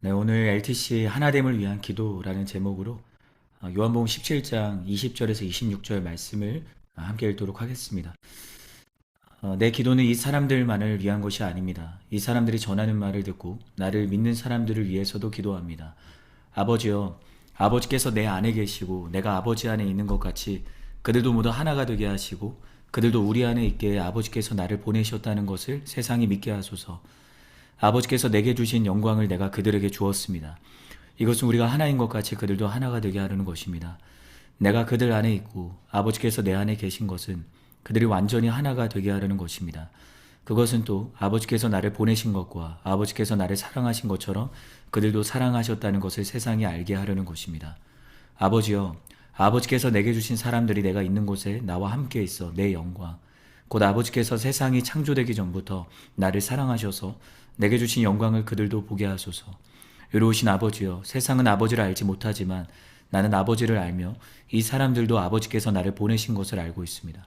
네, 오늘 LTC 하나됨을 위한 기도라는 제목으로 요한복음 17장 20절에서 26절 말씀을 함께 읽도록 하겠습니다. 내 기도는 이 사람들만을 위한 것이 아닙니다. 이 사람들이 전하는 말을 듣고 나를 믿는 사람들을 위해서도 기도합니다. 아버지여, 아버지께서 내 안에 계시고 내가 아버지 안에 있는 것 같이 그들도 모두 하나가 되게 하시고 그들도 우리 안에 있게 아버지께서 나를 보내셨다는 것을 세상이 믿게 하소서. 아버지께서 내게 주신 영광을 내가 그들에게 주었습니다. 이것은 우리가 하나인 것 같이 그들도 하나가 되게 하려는 것입니다. 내가 그들 안에 있고 아버지께서 내 안에 계신 것은 그들이 완전히 하나가 되게 하려는 것입니다. 그것은 또 아버지께서 나를 보내신 것과 아버지께서 나를 사랑하신 것처럼 그들도 사랑하셨다는 것을 세상이 알게 하려는 것입니다. 아버지여, 아버지께서 내게 주신 사람들이 내가 있는 곳에 나와 함께 있어 내 영광, 곧 아버지께서 세상이 창조되기 전부터 나를 사랑하셔서 내게 주신 영광을 그들도 보게 하소서. 의로우신 아버지여, 세상은 아버지를 알지 못하지만 나는 아버지를 알며 이 사람들도 아버지께서 나를 보내신 것을 알고 있습니다.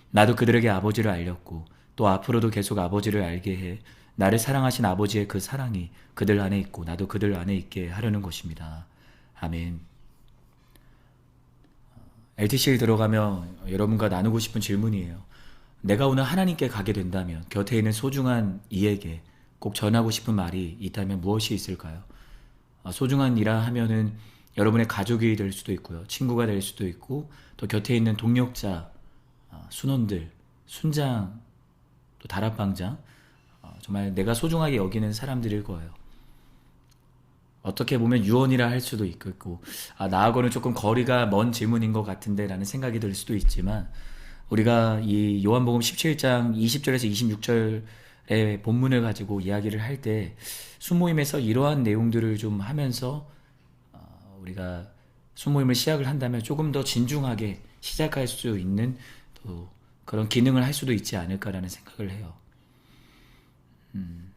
나도 그들에게 아버지를 알렸고 또 앞으로도 계속 아버지를 알게 해 나를 사랑하신 아버지의 그 사랑이 그들 안에 있고 나도 그들 안에 있게 하려는 것입니다. 아멘. LTC에 들어가며 여러분과 나누고 싶은 질문이에요. 내가 오늘 하나님께 가게 된다면 곁에 있는 소중한 이에게 꼭 전하고 싶은 말이 있다면 무엇이 있을까요? 소중한 이라 하면은 여러분의 가족이 될 수도 있고요. 친구가 될 수도 있고 또 곁에 있는 동력자, 순원들, 순장, 또 다락방장, 정말 내가 소중하게 여기는 사람들일 거예요. 어떻게 보면 유언이라 할 수도 있고, 나하고는 조금 거리가 먼 질문인 것 같은데 라는 생각이 들 수도 있지만, 우리가 이 요한복음 17장 20절에서 26절의 본문을 가지고 이야기를 할 때, 순모임에서 이러한 내용들을 좀 하면서, 우리가 순모임을 시작을 한다면 조금 더 진중하게 시작할 수 있는 또 그런 기능을 할 수도 있지 않을까라는 생각을 해요.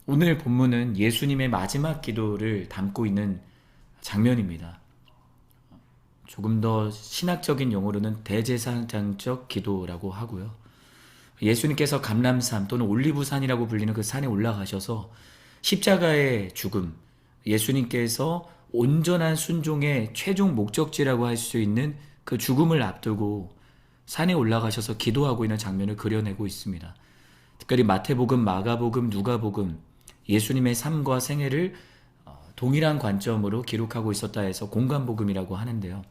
오늘 본문은 예수님의 마지막 기도를 담고 있는 장면입니다. 조금 더 신학적인 용어로는 대제사장적 기도라고 하고요. 예수님께서 감람산 또는 올리브산이라고 불리는 그 산에 올라가셔서 십자가의 죽음, 예수님께서 온전한 순종의 최종 목적지라고 할 수 있는 그 죽음을 앞두고 산에 올라가셔서 기도하고 있는 장면을 그려내고 있습니다. 특별히 마태복음, 마가복음, 누가복음, 예수님의 삶과 생애를 동일한 관점으로 기록하고 있었다 해서 공간복음이라고 하는데요.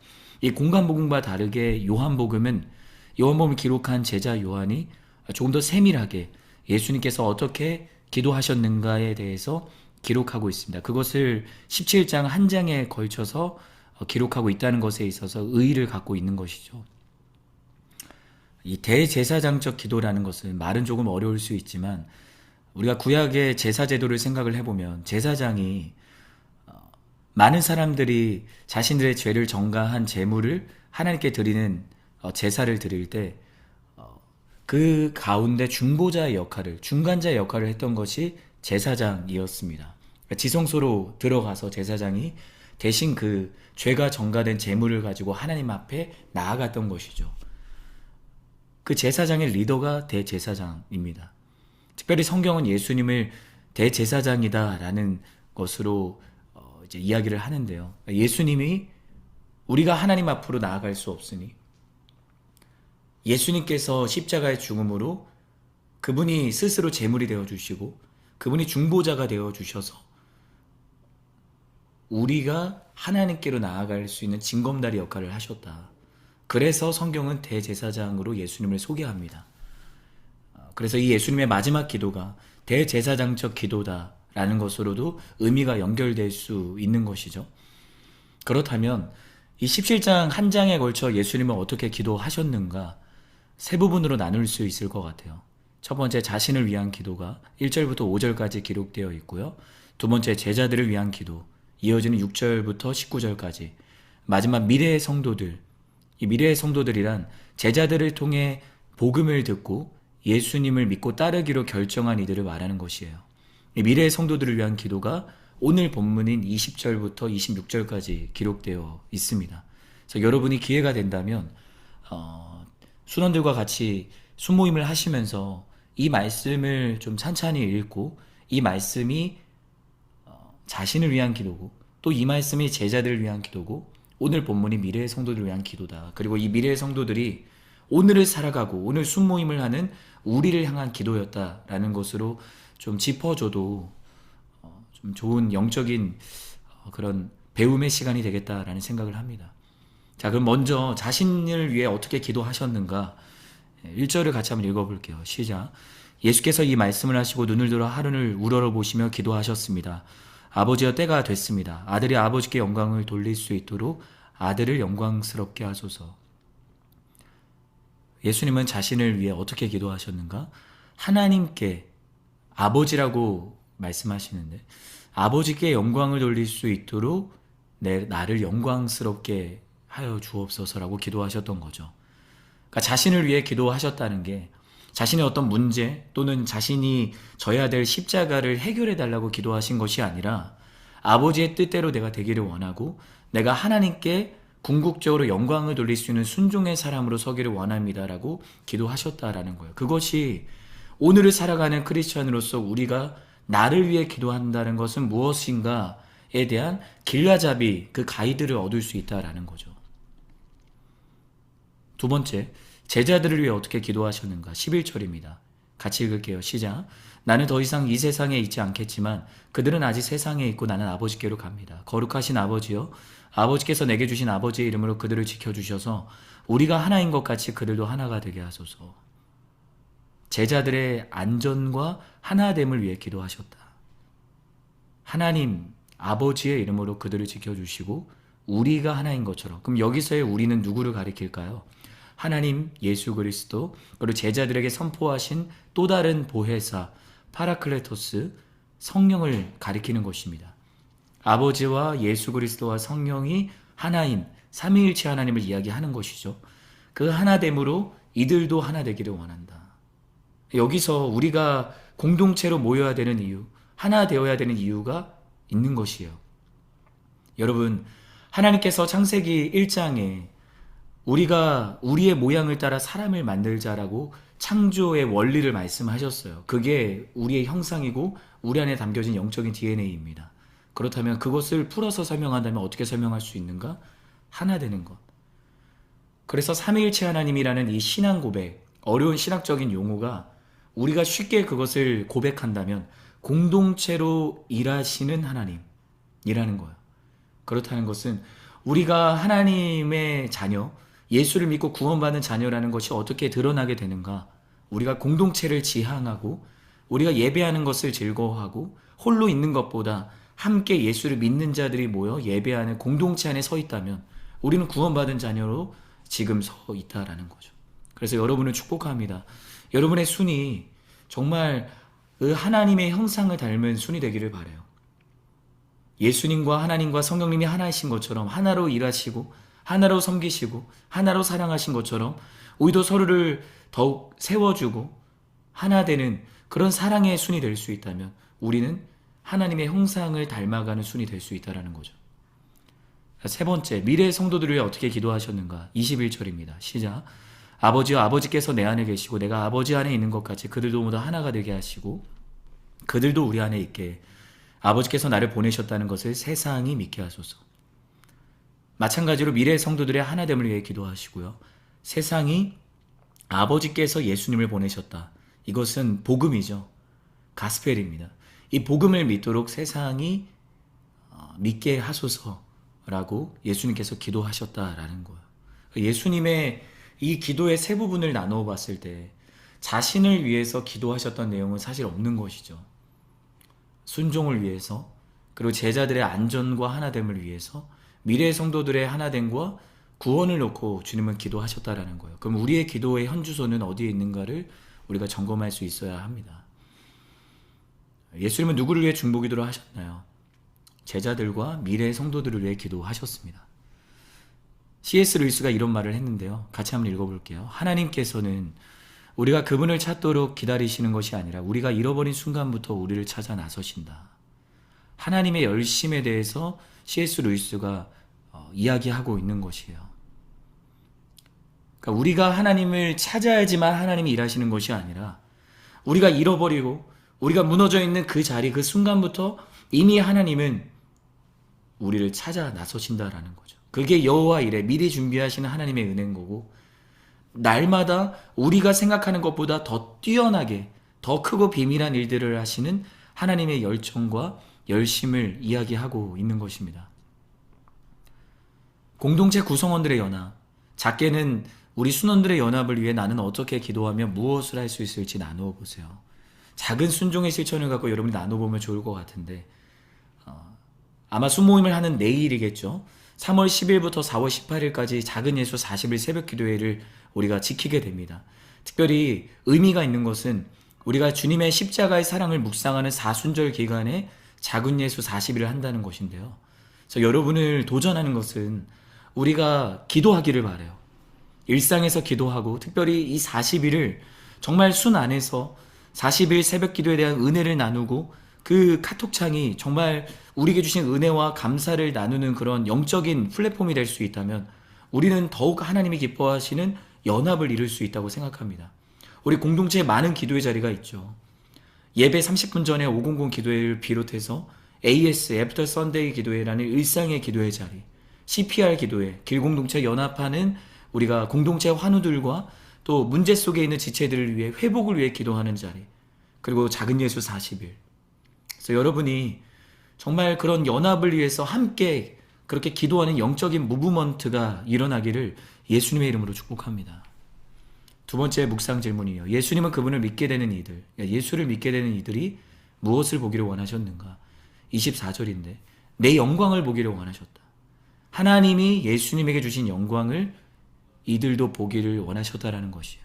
이 공간복음과 다르게 요한복음을 기록한 제자 요한이 조금 더 세밀하게 예수님께서 어떻게 기도하셨는가에 대해서 기록하고 있습니다. 그것을 17장 한 장에 걸쳐서 기록하고 있다는 것에 있어서 의의를 갖고 있는 것이죠. 이 대제사장적 기도라는 것은 말은 조금 어려울 수 있지만 우리가 구약의 제사 제도를 생각을 해보면 제사장이 많은 사람들이 자신들의 죄를 전가한 제물을 하나님께 드리는 제사를 드릴 때 그 가운데 중보자의 역할을, 중간자의 역할을 했던 것이 제사장이었습니다. 그러니까 지성소로 들어가서 제사장이 대신 그 죄가 전가된 제물을 가지고 하나님 앞에 나아갔던 것이죠. 그 제사장의 리더가 대제사장입니다. 특별히 성경은 예수님을 대제사장이다라는 것으로 이제 이야기를 하는데요. 예수님이 우리가 하나님 앞으로 나아갈 수 없으니 예수님께서 십자가의 죽음으로 그분이 스스로 제물이 되어 주시고 그분이 중보자가 되어 주셔서 우리가 하나님께로 나아갈 수 있는 징검다리 역할을 하셨다. 그래서 성경은 대제사장으로 예수님을 소개합니다. 그래서 이 예수님의 마지막 기도가 대제사장적 기도다라는 것으로도 의미가 연결될 수 있는 것이죠. 그렇다면 이 17장 한 장에 걸쳐 예수님은 어떻게 기도하셨는가 세 부분으로 나눌 수 있을 것 같아요. 첫 번째, 자신을 위한 기도가 1절부터 5절까지 기록되어 있고요. 두 번째, 제자들을 위한 기도, 이어지는 6절부터 19절까지. 마지막, 미래의 성도들. 이 미래의 성도들이란 제자들을 통해 복음을 듣고 예수님을 믿고 따르기로 결정한 이들을 말하는 것이에요. 이 미래의 성도들을 위한 기도가 오늘 본문인 20절부터 26절까지 기록되어 있습니다. 그래서 여러분이 기회가 된다면 순원들과 같이 순모임을 하시면서 이 말씀을 좀 찬찬히 읽고 이 말씀이 자신을 위한 기도고, 또 이 말씀이 제자들을 위한 기도고, 오늘 본문이 미래의 성도들을 위한 기도다. 그리고 이 미래의 성도들이 오늘을 살아가고 오늘 순모임을 하는 우리를 향한 기도였다라는 것으로 좀 짚어줘도 좀 좋은 영적인 그런 배움의 시간이 되겠다라는 생각을 합니다. 자, 그럼 먼저 자신을 위해 어떻게 기도하셨는가 1절을 같이 한번 읽어볼게요. 시작. 예수께서 이 말씀을 하시고 눈을 들어 하늘을 우러러보시며 기도하셨습니다. 아버지여, 때가 됐습니다. 아들이 아버지께 영광을 돌릴 수 있도록 아들을 영광스럽게 하소서. 예수님은 자신을 위해 어떻게 기도하셨는가? 하나님께, 아버지라고 말씀하시는데, 아버지께 영광을 돌릴 수 있도록 나를 영광스럽게 하여 주옵소서라고 기도하셨던 거죠. 그러니까 자신을 위해 기도하셨다는 게 자신의 어떤 문제 또는 자신이 져야 될 십자가를 해결해 달라고 기도하신 것이 아니라 아버지의 뜻대로 내가 되기를 원하고 내가 하나님께 궁극적으로 영광을 돌릴 수 있는 순종의 사람으로 서기를 원합니다라고 기도하셨다라는 거예요. 그것이 오늘을 살아가는 크리스천으로서 우리가 나를 위해 기도한다는 것은 무엇인가에 대한 길라잡이, 그 가이드를 얻을 수 있다라는 거죠. 두 번째, 제자들을 위해 어떻게 기도하셨는가? 11절입니다. 같이 읽을게요. 시작. 나는 더 이상 이 세상에 있지 않겠지만 그들은 아직 세상에 있고 나는 아버지께로 갑니다. 거룩하신 아버지여, 아버지께서 내게 주신 아버지의 이름으로 그들을 지켜주셔서 우리가 하나인 것 같이 그들도 하나가 되게 하소서. 제자들의 안전과 하나됨을 위해 기도하셨다. 하나님 아버지의 이름으로 그들을 지켜주시고 우리가 하나인 것처럼. 그럼 여기서의 우리는 누구를 가리킬까요? 하나님 예수 그리스도, 그리고 제자들에게 선포하신 또 다른 보혜사 파라클레토스, 성령을 가리키는 것입니다. 아버지와 예수 그리스도와 성령이 하나인 삼위일체 하나님을 이야기하는 것이죠. 그 하나됨으로 이들도 하나 되기를 원한다. 여기서 우리가 공동체로 모여야 되는 이유, 하나 되어야 되는 이유가 있는 것이에요. 여러분, 하나님께서 창세기 1장에 우리가 우리의 모양을 따라 사람을 만들자라고 창조의 원리를 말씀하셨어요. 그게 우리의 형상이고 우리 안에 담겨진 영적인 DNA입니다. 그렇다면 그것을 풀어서 설명한다면 어떻게 설명할 수 있는가? 하나 되는 것. 그래서 삼위일체 하나님이라는 이 신앙 고백, 어려운 신학적인 용어가 우리가 쉽게 그것을 고백한다면 공동체로 일하시는 하나님이라는 거예요. 그렇다는 것은 우리가 하나님의 자녀, 예수를 믿고 구원받는 자녀라는 것이 어떻게 드러나게 되는가? 우리가 공동체를 지향하고 우리가 예배하는 것을 즐거워하고 홀로 있는 것보다 함께 예수를 믿는 자들이 모여 예배하는 공동체 안에 서 있다면 우리는 구원받은 자녀로 지금 서 있다라는 거죠. 그래서 여러분을 축복합니다. 여러분의 순이 정말 그 하나님의 형상을 닮은 순이 되기를 바라요. 예수님과 하나님과 성령님이 하나이신 것처럼 하나로 일하시고 하나로 섬기시고 하나로 사랑하신 것처럼 우리도 서로를 더욱 세워주고 하나 되는 그런 사랑의 순이 될 수 있다면 우리는 하나님의 형상을 닮아가는 순이 될 수 있다는 거죠. 세 번째, 미래의 성도들을 위해 어떻게 기도하셨는가? 21절입니다. 시작. 아버지여, 아버지께서 내 안에 계시고 내가 아버지 안에 있는 것 같이 그들도 모두 하나가 되게 하시고 그들도 우리 안에 있게 아버지께서 나를 보내셨다는 것을 세상이 믿게 하소서. 마찬가지로 미래의 성도들의 하나됨을 위해 기도하시고요. 세상이 아버지께서 예수님을 보내셨다. 이것은 복음이죠. 가스펠입니다. 이 복음을 믿도록 세상이 믿게 하소서라고 예수님께서 기도하셨다라는 거예요. 예수님의 이 기도의 세 부분을 나누어 봤을 때 자신을 위해서 기도하셨던 내용은 사실 없는 것이죠. 순종을 위해서, 그리고 제자들의 안전과 하나됨을 위해서, 미래의 성도들의 하나됨과 구원을 놓고 주님은 기도하셨다라는 거예요. 그럼 우리의 기도의 현주소는 어디에 있는가를 우리가 점검할 수 있어야 합니다. 예수님은 누구를 위해 중보기도를 하셨나요? 제자들과 미래의 성도들을 위해 기도하셨습니다. C.S. 루이스가 이런 말을 했는데요. 같이 한번 읽어볼게요. 하나님께서는 우리가 그분을 찾도록 기다리시는 것이 아니라 우리가 잃어버린 순간부터 우리를 찾아 나서신다. 하나님의 열심에 대해서 C.S. 루이스가 이야기하고 있는 것이에요. 그러니까 우리가 하나님을 찾아야지만 하나님이 일하시는 것이 아니라 우리가 잃어버리고 우리가 무너져 있는 그 자리, 그 순간부터 이미 하나님은 우리를 찾아 나서신다라는 거죠. 그게 여호와 이레, 미리 준비하시는 하나님의 은혜인 거고, 날마다 우리가 생각하는 것보다 더 뛰어나게, 더 크고 비밀한 일들을 하시는 하나님의 열정과 열심을 이야기하고 있는 것입니다. 공동체 구성원들의 연합, 작게는 우리 순원들의 연합을 위해 나는 어떻게 기도하며 무엇을 할 수 있을지 나누어 보세요. 작은 순종의 실천을 갖고 여러분이 나눠보면 좋을 것 같은데, 아마 수모임을 하는 내일이겠죠. 3월 10일부터 4월 18일까지 작은 예수 40일 새벽 기도회를 우리가 지키게 됩니다. 특별히 의미가 있는 것은 우리가 주님의 십자가의 사랑을 묵상하는 사순절 기간에 작은 예수 40일을 한다는 것인데요. 그래서 여러분을 도전하는 것은 우리가 기도하기를 바라요. 일상에서 기도하고 특별히 이 40일을 정말 순 안에서 40일 새벽 기도에 대한 은혜를 나누고 그 카톡창이 정말 우리에게 주신 은혜와 감사를 나누는 그런 영적인 플랫폼이 될 수 있다면 우리는 더욱 하나님이 기뻐하시는 연합을 이룰 수 있다고 생각합니다. 우리 공동체에 많은 기도의 자리가 있죠. 예배 30분 전에 500 기도회를 비롯해서 AS, 애프터 선데이 기도회라는 일상의 기도의 자리, CPR 기도회, 길공동체 연합하는 우리가 공동체 환우들과 또 문제 속에 있는 지체들을 위해 회복을 위해 기도하는 자리, 그리고 작은 예수 40일. 그래서 여러분이 정말 그런 연합을 위해서 함께 그렇게 기도하는 영적인 무브먼트가 일어나기를 예수님의 이름으로 축복합니다. 두 번째 묵상 질문이에요. 예수님은 그분을 믿게 되는 이들, 예수를 믿게 되는 이들이 무엇을 보기를 원하셨는가? 24절인데 내 영광을 보기를 원하셨다. 하나님이 예수님에게 주신 영광을 이들도 보기를 원하셨다라는 것이에요.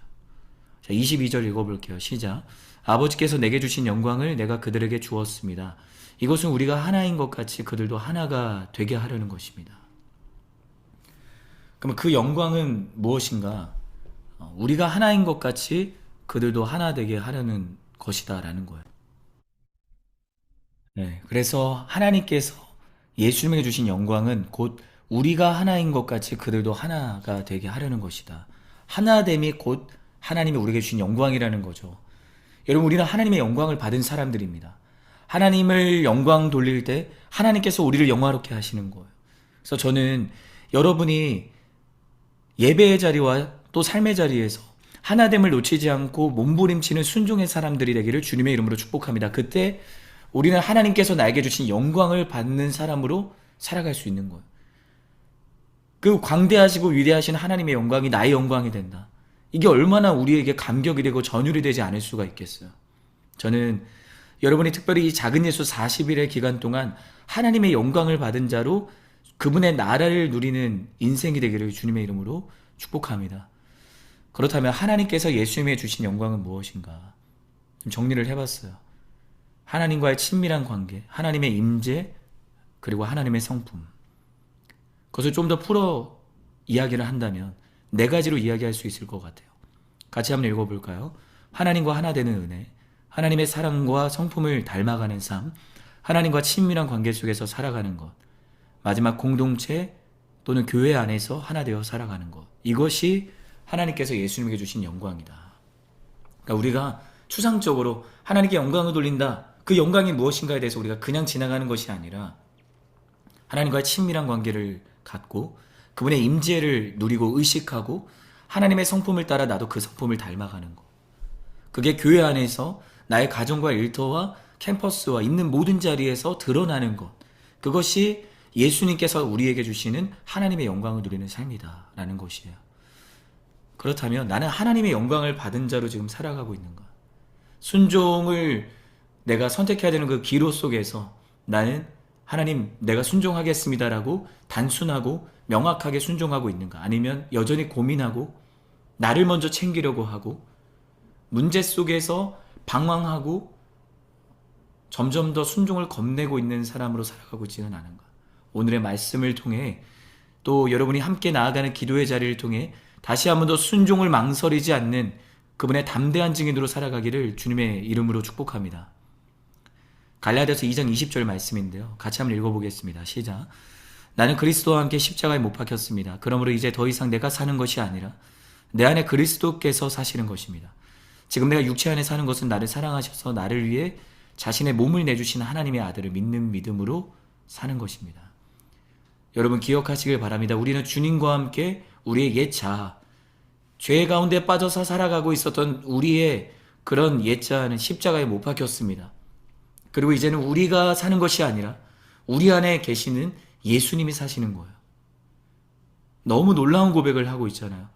자, 22절 읽어볼게요. 시작. 아버지께서 내게 주신 영광을 내가 그들에게 주었습니다. 이것은 우리가 하나인 것 같이 그들도 하나가 되게 하려는 것입니다. 그러면 그 영광은 무엇인가? 우리가 하나인 것 같이 그들도 하나 되게 하려는 것이다 라는 거예요. 네, 그래서 하나님께서 예수님에게 주신 영광은 곧 우리가 하나인 것 같이 그들도 하나가 되게 하려는 것이다. 하나됨이 곧 하나님이 우리에게 주신 영광이라는 거죠. 여러분, 우리는 하나님의 영광을 받은 사람들입니다. 하나님을 영광 돌릴 때 하나님께서 우리를 영화롭게 하시는 거예요. 그래서 저는 여러분이 예배의 자리와 또 삶의 자리에서 하나됨을 놓치지 않고 몸부림치는 순종의 사람들이 되기를 주님의 이름으로 축복합니다. 그때 우리는 하나님께서 나에게 주신 영광을 받는 사람으로 살아갈 수 있는 거예요. 그 광대하시고 위대하신 하나님의 영광이 나의 영광이 된다. 이게 얼마나 우리에게 감격이 되고 전율이 되지 않을 수가 있겠어요. 저는 여러분이 특별히 이 작은 예수 40일의 기간 동안 하나님의 영광을 받은 자로 그분의 나라를 누리는 인생이 되기를 주님의 이름으로 축복합니다. 그렇다면 하나님께서 예수님에 주신 영광은 무엇인가? 좀 정리를 해봤어요. 하나님과의 친밀한 관계, 하나님의 임재, 그리고 하나님의 성품. 그것을 좀 더 풀어 이야기를 한다면 네 가지로 이야기할 수 있을 것 같아요. 같이 한번 읽어볼까요? 하나님과 하나 되는 은혜, 하나님의 사랑과 성품을 닮아가는 삶, 하나님과 친밀한 관계 속에서 살아가는 것, 마지막 공동체 또는 교회 안에서 하나 되어 살아가는 것. 이것이 하나님께서 예수님에게 주신 영광이다. 그러니까 우리가 추상적으로 하나님께 영광을 돌린다. 그 영광이 무엇인가에 대해서 우리가 그냥 지나가는 것이 아니라 하나님과의 친밀한 관계를 갖고 그분의 임재를 누리고 의식하고 하나님의 성품을 따라 나도 그 성품을 닮아가는 것. 그게 교회 안에서 나의 가정과 일터와 캠퍼스와 있는 모든 자리에서 드러나는 것. 그것이 예수님께서 우리에게 주시는 하나님의 영광을 누리는 삶이다 라는 것이에요. 그렇다면 나는 하나님의 영광을 받은 자로 지금 살아가고 있는가? 순종을 내가 선택해야 되는 그 기로 속에서 나는 하나님 내가 순종하겠습니다라고 단순하고 명확하게 순종하고 있는가? 아니면 여전히 고민하고 나를 먼저 챙기려고 하고 문제 속에서 방황하고 점점 더 순종을 겁내고 있는 사람으로 살아가고 있지는 않은가? 오늘의 말씀을 통해 또 여러분이 함께 나아가는 기도의 자리를 통해 다시 한 번 더 순종을 망설이지 않는 그분의 담대한 증인으로 살아가기를 주님의 이름으로 축복합니다. 갈라디아서 2장 20절 말씀인데요. 같이 한번 읽어보겠습니다. 시작. 나는 그리스도와 함께 십자가에 못 박혔습니다. 그러므로 이제 더 이상 내가 사는 것이 아니라 내 안에 그리스도께서 사시는 것입니다. 지금 내가 육체 안에 사는 것은 나를 사랑하셔서 나를 위해 자신의 몸을 내주신 하나님의 아들을 믿는 믿음으로 사는 것입니다. 여러분 기억하시길 바랍니다. 우리는 주님과 함께 우리의 옛 자아, 죄 가운데 빠져서 살아가고 있었던 우리의 그런 옛 자아는 십자가에 못 박혔습니다. 그리고 이제는 우리가 사는 것이 아니라 우리 안에 계시는 예수님이 사시는 거예요. 너무 놀라운 고백을 하고 있잖아요.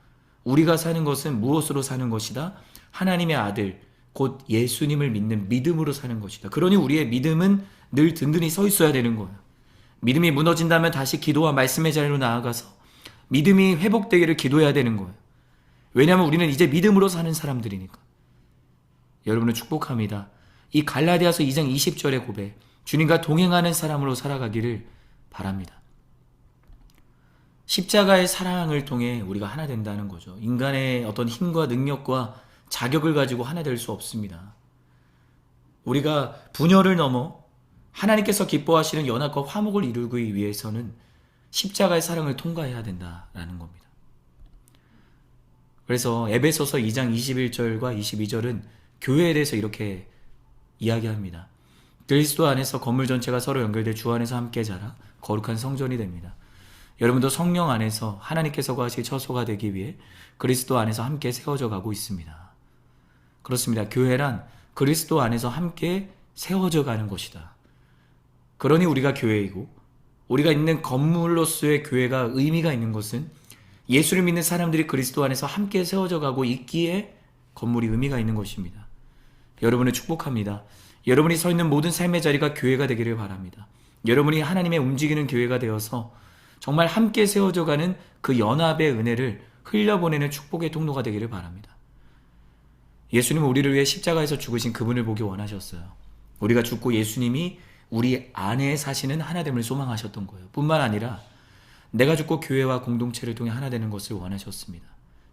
우리가 사는 것은 무엇으로 사는 것이다? 하나님의 아들, 곧 예수님을 믿는 믿음으로 사는 것이다. 그러니 우리의 믿음은 늘 든든히 서 있어야 되는 거예요. 믿음이 무너진다면 다시 기도와 말씀의 자리로 나아가서 믿음이 회복되기를 기도해야 되는 거예요. 왜냐하면 우리는 이제 믿음으로 사는 사람들이니까. 여러분을 축복합니다. 이 갈라디아서 2장 20절의 고백, 주님과 동행하는 사람으로 살아가기를 바랍니다. 십자가의 사랑을 통해 우리가 하나 된다는 거죠. 인간의 어떤 힘과 능력과 자격을 가지고 하나 될 수 없습니다. 우리가 분열을 넘어 하나님께서 기뻐하시는 연합과 화목을 이루기 위해서는 십자가의 사랑을 통과해야 된다라는 겁니다. 그래서 에베소서 2장 21절과 22절은 교회에 대해서 이렇게 이야기합니다. 그리스도 안에서 건물 전체가 서로 연결돼 주 안에서 함께 자라 거룩한 성전이 됩니다. 여러분도 성령 안에서 하나님께서 거하실 처소가 되기 위해 그리스도 안에서 함께 세워져 가고 있습니다. 그렇습니다. 교회란 그리스도 안에서 함께 세워져 가는 것이다. 그러니 우리가 교회이고 우리가 있는 건물로서의 교회가 의미가 있는 것은 예수를 믿는 사람들이 그리스도 안에서 함께 세워져 가고 있기에 건물이 의미가 있는 것입니다. 여러분을 축복합니다. 여러분이 서 있는 모든 삶의 자리가 교회가 되기를 바랍니다. 여러분이 하나님의 움직이는 교회가 되어서 정말 함께 세워져 가는 그 연합의 은혜를 흘려보내는 축복의 통로가 되기를 바랍니다. 예수님은 우리를 위해 십자가에서 죽으신 그분을 보기 원하셨어요. 우리가 죽고 예수님이 우리 안에 사시는 하나됨을 소망하셨던 거예요. 뿐만 아니라 내가 죽고 교회와 공동체를 통해 하나 되는 것을 원하셨습니다.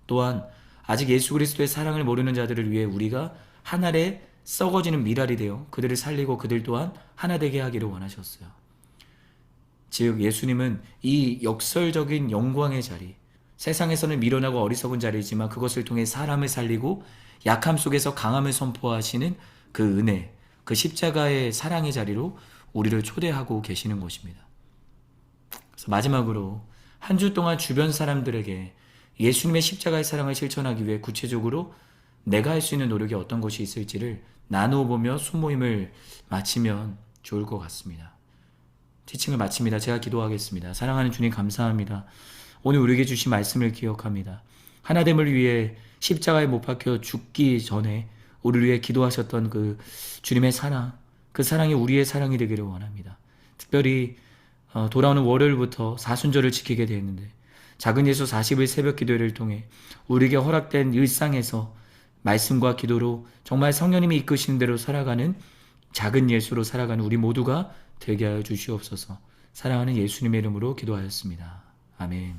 또한 아직 예수 그리스도의 사랑을 모르는 자들을 위해 우리가 한 알에 썩어지는 밀알이 되어 그들을 살리고 그들 또한 하나 되게 하기를 원하셨어요. 즉 예수님은 이 역설적인 영광의 자리, 세상에서는 미련하고 어리석은 자리이지만 그것을 통해 사람을 살리고 약함 속에서 강함을 선포하시는 그 은혜, 그 십자가의 사랑의 자리로 우리를 초대하고 계시는 것입니다. 그래서 마지막으로 한 주 동안 주변 사람들에게 예수님의 십자가의 사랑을 실천하기 위해 구체적으로 내가 할 수 있는 노력이 어떤 것이 있을지를 나누어 보며 순모임을 마치면 좋을 것 같습니다. 티칭을 마칩니다. 제가 기도하겠습니다. 사랑하는 주님 감사합니다. 오늘 우리에게 주신 말씀을 기억합니다. 하나됨을 위해 십자가에 못 박혀 죽기 전에 우리를 위해 기도하셨던 그 주님의 사랑, 그 사랑이 우리의 사랑이 되기를 원합니다. 특별히 돌아오는 월요일부터 사순절을 지키게 되었는데 작은 예수 40일 새벽 기도회를 통해 우리에게 허락된 일상에서 말씀과 기도로 정말 성령님이 이끄시는 대로 살아가는 작은 예수로 살아가는 우리 모두가 되게 하여 주시옵소서. 사랑하는 예수님의 이름으로 기도하였습니다. 아멘.